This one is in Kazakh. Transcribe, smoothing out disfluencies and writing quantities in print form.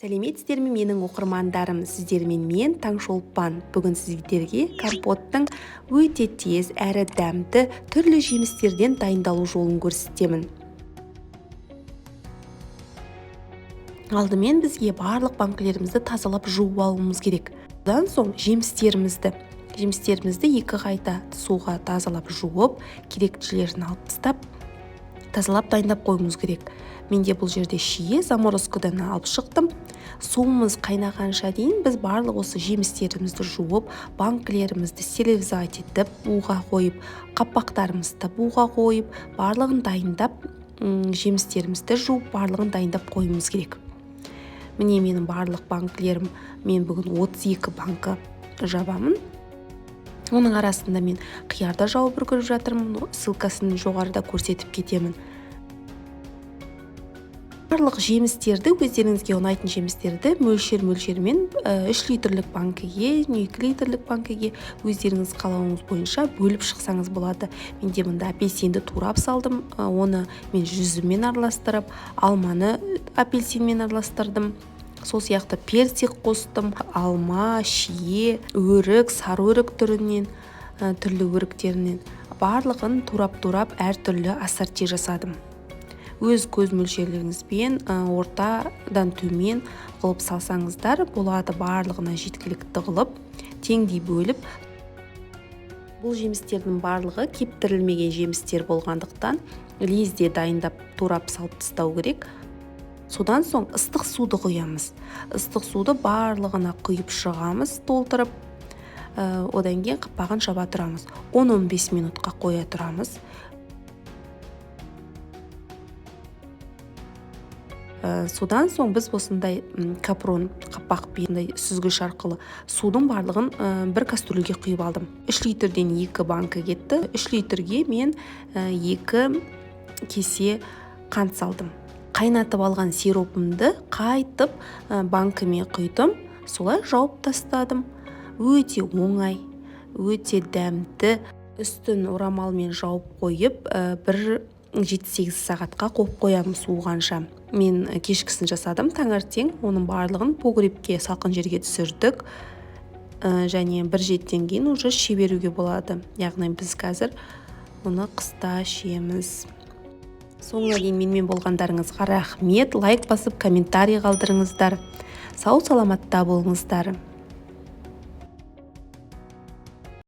Сәлеметсіздер ме менің оқырмандарым, сіздермен мен Таңшолпан. Бүгін сіздерге компоттың өте тез әрі дәмді түрлі жемістерден дайындалу жолын көрсетемін. Алдымен бізге барлық банкілерімізді тазалап жуып алуымыз керек. Одан соң жемістерімізді екі қайта суға тазалап жуып, керектілерін алып тастап, тазалап дайындап қоюымыз керек. Менде бұл жерде шие заморозкадан алып шықтым. Суымыз қайнағанша дейін біз барлық осы жемістерімізді жуып, банкілерімізді стерилизовать етіп, буға қойып, қапақтарымызды буға қойып, барлығын дайындап, жемістерімізді жуып, барлығын дайындап қоюымыз керек. Міне менің барлық банкілерім, мен бүгін 32 банкі жабамын. Оның арасында мен қиярда жауып үлгеріп жатырмын, ссылкасын жоғарыда көрсетіп кетемін. Барлық жемістерді, өздеріңізге ұнайтын жемістерді мөлшермен 3 литрлік банкіге, 2 литрлік банкіге өздеріңіз қалауыңыз бойынша бөліп шықсаңыз болады. Менде мында апельсинді турап салдым, оны мен жүзіммен араластырып, алманы апельсинмен араластырдым. Сол сияқты персик қостым, алма, шие, өрік, сары өрік түрінен, түрлі өріктерінен барлығын турап әртүрлі ассорти жасадым. Өз көз мөлшерлеріңізбен ортадан төмен қылып салсаңыздар болады, барлығына жеткілікті қылып, теңдей бөліп. Бұл жемістердің барлығы кептірілмеген жемістер болғандықтан лезде дайындап турап салып тастау керек. Содан соң ыстық суды құямыз. Ыстық суды барлығына құйып шығамыз, толтырып. Одан кейін қапағын жаба тұрамыз. 10-15 минутқа қоя тұрамыз. Содан соң біз осындай капрон қапақпен сүзгіш арқылы судың барлығын бір кастрюльге құйып алдым. 3 литрден 2 банка кетті. 3 литрге мен 2 кесе қант салдым. Қайнатып алған сиропымды қайтып банкіме құйдым. Солай жауып тастадым. Өте оңай, өте дәмді. Үстін орамалмен жауып қойып, бір 7-8 сағатқа қойып қоямын суығанша. Мен кешкісін жасадым таңертең, оның барлығын погребке, салқын жерге түсірдік. Және бір жеттен кейін уже ше беруге болады. Яғни біз қазір оны қыста шиеміз. Соңына дейін менімен болғандарыңызға рахмет. Лайк басып, комментарий қалдырыңыздар. Сау саламатта болыңыздар.